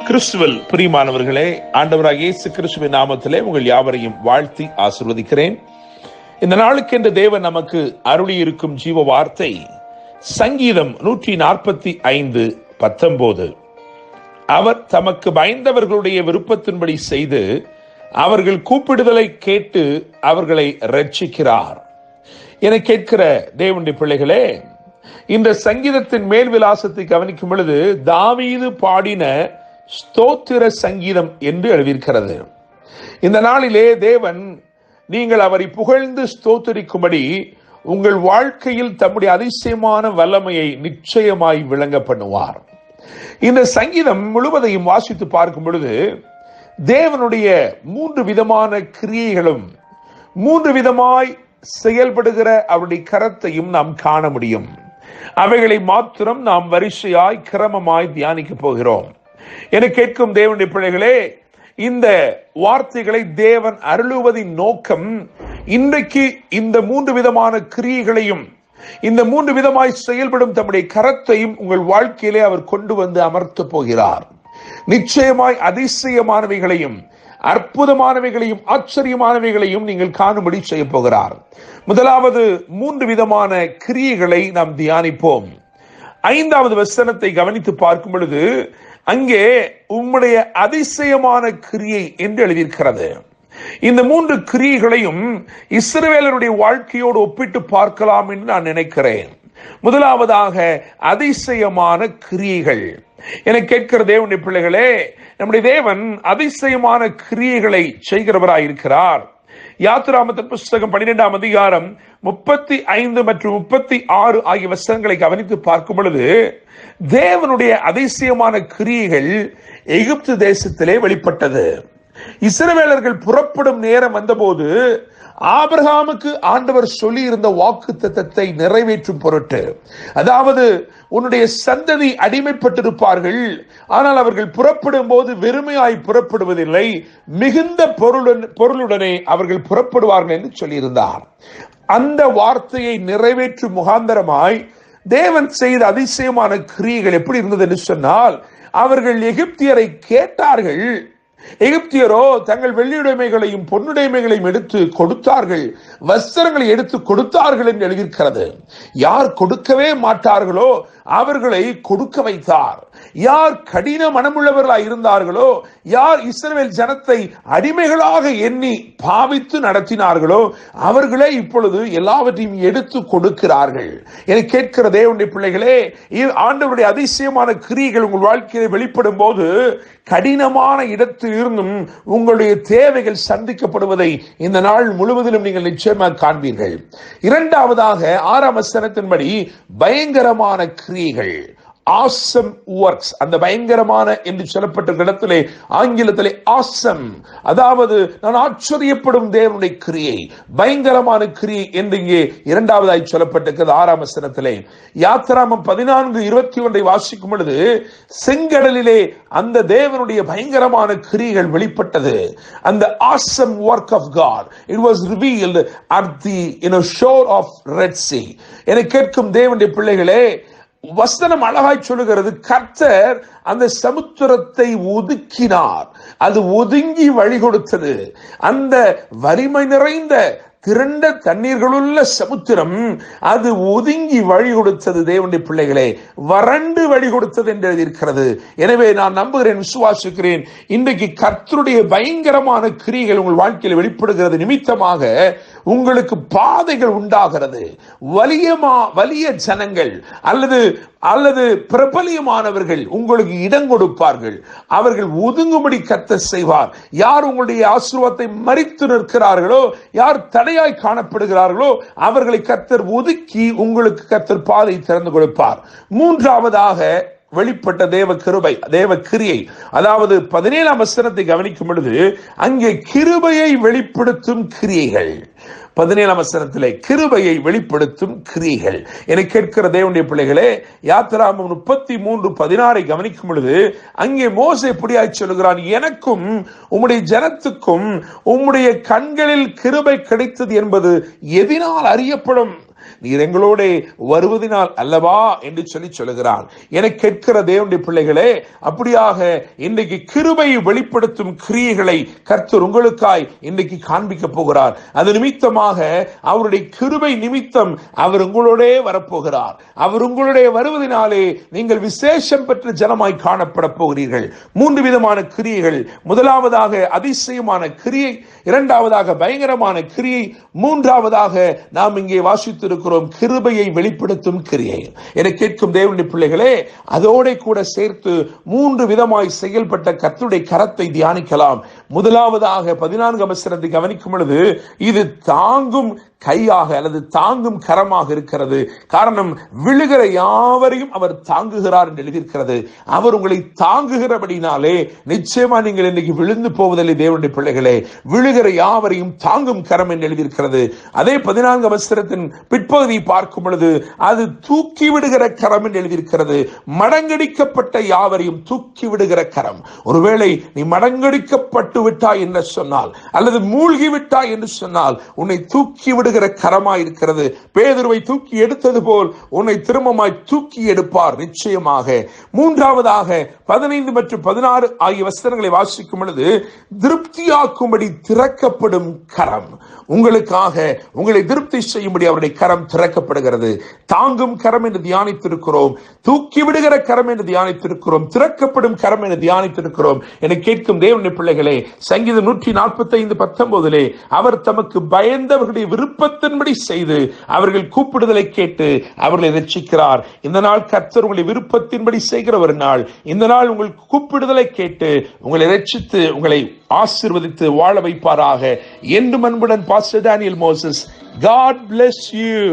கிறிஸ்துவில் பிரியமானவர்களே, ஆண்டவராகிய இயேசு கிறிஸ்துவின் நாமத்திலே உங்கள் யாவரையும் வாழ்த்தி ஆசீர்வதிக்கிறேன். இந்த நாளுக்கென்று தேவன் நமக்கு அருளி இருக்கும் ஜீவ வார்த்தை சங்கீதம் 145:19. அவர் தமக்கு பயந்தவர்களுடைய விருப்பத்தின்படி செய்து அவர்கள் கூப்பிடுதலை கேட்டு அவர்களை ரட்சிக்கிறார் என கேட்கிற தேவனுடைய பிள்ளைகளே, இந்த சங்கீதத்தின் மேல் விலாசத்தை கவனிக்கும் பொழுது தாவீது பாடின ஸ்தோத்திர சங்கீதம் என்று எழுதியிருக்கிறது. இந்த நாளிலே தேவன் நீங்கள் அவரை புகழ்ந்து ஸ்தோத்திரிக்கும்படி உங்கள் வாழ்க்கையில் தம்முடைய அதிசயமான வல்லமையை நிச்சயமாய் விளங்க பண்ணுவார். இந்த சங்கீதம் முழுவதையும் வாசித்து பார்க்கும் பொழுது தேவனுடைய 3 விதமான கிரியைகளும் 3 விதமாய் செயல்படுகிற அவருடைய கரத்தையும் நாம் காண முடியும். அவைகளை மாத்திரம் நாம் வரிசையாய் கிரமமாய் தியானிக்க போகிறோம். என கேட்கும் தேவனுடைய பிள்ளைகளே, இந்த வார்த்தைகளை தேவன் அருளுவதின் நோக்கம் இன்றைக்கு இந்த 3 விதமான கிரியைகளையும் இந்த 3 விதமாய் செயல்படும் தம்முடைய கரத்தையும் உங்கள் வாழ்க்கையிலே அவர் கொண்டு வந்து அமர்த்த போகிறார். நிச்சயமாய் அதிசயமானவைகளையும் அற்புதமானவைகளையும் ஆச்சரியமானவைகளையும் நீங்கள் காணும்படி செய்ய போகிறார். முதலாவது 3 விதமான கிரியைகளை நாம் தியானிப்போம். 5வது வசனத்தை கவனித்து பார்க்கும் பொழுது அங்கே உம்முடைய அதிசயமான கிரியை என்று எழுதியிருக்கிறது. இந்த 3 கிரியைகளையும் இஸ்ரவேலருடைய வாழ்க்கையோடு ஒப்பிட்டு பார்க்கலாம் என்று நான் நினைக்கிறேன். முதலாவதாக அதிசயமான கிரியைகள் என கேட்கிற தேவனுடைய பிள்ளைகளே, நம்முடைய தேவன் அதிசயமான கிரியைகளை செய்கிறவராயிருக்கிறார். யாத்திராகமத்தின் புஸ்தகம் 12ஆம் அதிகாரம் 35 மற்றும் 36 ஆகிய வசனங்களை கவனித்து பார்க்கும் பொழுது தேவனுடைய அதிசயமான கிரியைகள் எகிப்து தேசத்திலே வெளிப்பட்டது. இஸ்ரவேலர்கள் புறப்படும் நேரம் வந்தபோது ஆபிரகாமுக்கு ஆண்டவர் சொல்லி இருந்த வாக்குத்தத்தத்தை நிறைவேற்றும் பொருட்டு, அதாவது உன்னுடைய சந்ததி அடிமைப்பட்டிருப்பார்கள், ஆனால் அவர்கள் புறப்படும் போது வெறுமையாய் புறப்படுவதில்லை, மிகுந்த பொருளுடனே அவர்கள் புறப்படுவார்கள் என்று சொல்லியிருந்தார். அந்த வார்த்தையை நிறைவேற்றும் முகாந்தரமாய் தேவன் செய்த அதிசயமான கிரியைகள் எப்படி இருந்தது என்று சொன்னால், அவர்கள் எகிப்தியரை கேட்டார்கள். எகிப்தியரோ தங்கள் வெள்ளியுடைமைகளையும் பொன்னுடைமைகளையும் எடுத்து கொடுத்தார்கள், வஸ்திரங்களை எடுத்து கொடுத்தார்கள் என்று எழுதியிருக்கிறது. யார் கொடுக்கவே மாட்டார்களோ அவர்களை கொடுக்க வைத்தார். யார் கடின மனமுள்ளவர்களாய் இருந்தார்களோ, யார் இஸ்ரவேல் ஜனத்தை அடிமைகளாக எண்ணி பாவித்து நடத்தினார்களோ அவர்களே இப்பொழுது எல்லாவற்றையும் எடுத்து கொடுக்கிறார்கள். என கேட்கிற தேவனுடைய பிள்ளைகளே, ஆண்டவருடைய அதிசயமான கிரியைகள் உங்கள் வாழ்க்கையை வெளிப்படும் போது கடினமான இடத்தில் இருந்தும் உங்களுடைய தேவைகள் சந்திக்கப்படுவதை இந்த நாள் முழுவதிலும் நீங்கள் நிச்சயமாக காண்பீர்கள். 2வதாக 6ஆம் வசனத்தின்படி பயங்கரமான கிரியைகள், awesome works, அந்த பயங்கரமான என்று சொல்லப்பட்ட இடத்திலே ஆங்கிலத்திலே awesome, அதாவது நான் ஆச்சரியப்படும் தேவனுடைய கிரியை, பயங்கரமான கிரியை என்று இங்கே 2வதாய் சொல்லப்பட்டிருக்கிறது 6ஆம் வசனத்திலே. யாத்திராகமம் 14:21 வாசிக்கும் பொழுது செங்கடலிலே அந்த தேவனுடைய பயங்கரமான கிரியைகள் வெளிப்பட்டது. அந்த awesome work of God, it was revealed at the shore of Red Sea. என கேட்கும் தேவனுடைய பிள்ளைகளே, வசனம் அழகாய் சொல்லுகிறது, கர்த்தர் அந்த சமுத்திரத்தை ஒதுக்கினார், அது ஒதுங்கி வழி கொடுத்தது. அந்த வலிமை நிறைந்த திரண்ட தண்ணீர்களுள்ள சமுத்திரம் அது ஒதுங்கி வழி கொடுத்தது. தேவனுடைய பிள்ளைகளே, வறண்டு வழி கொடுத்தது என்று எழுதியிருக்கிறது. எனவே நான் நம்புகிறேன், விசுவாசிக்கிறேன், இன்றைக்கு கர்த்தருடைய பயங்கரமான கிரியைகள் உங்கள் வாழ்க்கையில் வெளிப்படுகிறது நிமித்தமாக உங்களுக்கு பாதைகள் உண்டாகிறது. வலிய ஜனங்கள் அல்லது பிரபலியமானவர்கள் உங்களுக்கு இடம் கொடுப்பார்கள். அவர்கள் ஒதுங்கும்படி கர்த்தர் செய்வார். யார் உங்களுடைய ஆசீர்வாதத்தை மறித்து நிற்கிறார்களோ, யார் தடையாய் காணப்படுகிறார்களோ அவர்களை கர்த்தர் ஒதுக்கி உங்களுக்கு கர்த்தர் பாதை திறந்து கொடுப்பார். 3வதாக வெளிப்பட்ட தேவ கிரியை, அதாவது 17ஆம் வசனத்தை கவனிக்கும் பொழுது அங்கே கிருபையை வெளிப்படுத்தும் கிரியைகள். 17ஆம் வசனத்திலே கிருபையை வெளிப்படுத்தும் கிரியைகள் என கேட்கிற தேவனுடைய பிள்ளைகளே, யாத்திராகமம் 33:16 கவனிக்கும் பொழுது அங்கே மோசே எப்படியாய் சொல்லுகிறான், எனக்கும் உம்முடைய ஜனத்துக்கும் உம்முடைய கண்களில் கிருபை கிடைத்தது என்பது எதினால் அறியப்படும். நீர் எங்களோட வருவதனால் அல்லவா என்று சொல்லுகிறார். என கேட்கிற தேவனுடைய பிள்ளைகளே, அப்படியாக இன்றைக்கு கிருபையை வெளிப்படுத்தும் கிரியைகளை கர்த்தர் உங்களுக்காய் இன்றைக்கு காண்பிக்க போகிறார். அது நிமித்தமாக அவருடைய கிருபை நிமித்தம் அவர் உங்களோட வரப்போகிறார். அவர் உங்களுடைய வருவதனாலே நீங்கள் விசேஷம் பெற்ற ஜனமாய் காணப்பட போகிறீர்கள். 3 விதமான கிரியைகள். முதலாவதாக அதிசயமான கிரியை, இரண்டாவதாக பயங்கரமான கிரியை, மூன்றாவதாக நாம் இங்கே வாசித்திருக்கிறோம் கிருபையை வெளிப்படுத்தும் கிரியை. என கேட்கும் தேவனுடைய பிள்ளைகளே, அதோட கூட சேர்த்து 3 விதமாய் செயல்பட்ட கர்த்தருடைய கரத்தை தியானிக்கலாம். முதலாவதாக 14 வசனத்தை கவனிக்கும் பொழுது, இது தாங்கும் கையாக அல்லது தாங்கும் கரமாக இருக்கிறது. காரணம், விழுகிற யாவரையும் அவர் தாங்குகிறார் என்று எழுதியிருக்கிறது. அவர் உங்களை தாங்குகிறபடினாலே நிச்சயமா நீங்கள் இன்னைக்கு விழுந்து போவதில்லை. தேவனுடைய பிள்ளைகளே, விழுகிற யாவரையும் தாங்கும் கரம் என்று எழுதியிருக்கிறது. அதே 14 வசனத்தின் பிற்பகுதியை பார்க்கும் பொழுது, அது தூக்கி விடுகிற கரம் என்று எழுதியிருக்கிறது. மடங்கடிக்கப்பட்ட யாவரையும் தூக்கி விடுகிற கரம். ஒருவேளை நீ மடங்கடிக்கப்பட்டு விட்டாய் என்று சொன்னால், அல்லது மூழ்கி விட்டாய் என்று சொன்னால், உன்னை தூக்கி விடுகிற கரமாய் இருக்கிறது. பேதுருவை தூக்கி எடுத்தது போல் உன்னை திரும்பமாய் தூக்கி எடுப்பார் நிச்சயமாக. மூன்றாவதாக 15 மற்றும் 16 ஆகிய வசனங்களை வாசிக்கும் பொழுது, திருப்தியாக்கும்படி திறக்கப்படும் கரம். உங்களுக்காக உங்களை திருப்தி செய்யும்படி அவருடைய கரம் திறக்கப்படுகிறது. தாங்கும் கரம் என்று தியானித்திருக்கிறோம், தூக்கி விடுகிற கரம் என்று தியானித்திருக்கிறோம், திறக்கப்படும் கரம் என்று தியானித்திருக்கிறோம். என கேட்கும் தேவனுடைய பிள்ளைகளே, சங்கீதம் 145:19 அவர் தமக்கு பயந்தவர்களுடைய விருப்பத்தின்படி செய்து அவர்கள் கூப்பிடுதலை கேட்டு அவர்களை ரட்சிக்கிறார். இந்த நாள் கர்த்தர் உங்களை விருப்பத்தின்படி செய்கிற ஒரு நாள். இந்த நாள் உங்கள் கூப்பிடுதலை கேட்டு உங்களை ரட்சித்து உங்களை ஆசீர்வதித்து வாழ வைப்பாராக. என்று அன்புடன் pastor Daniel Moses. God bless you.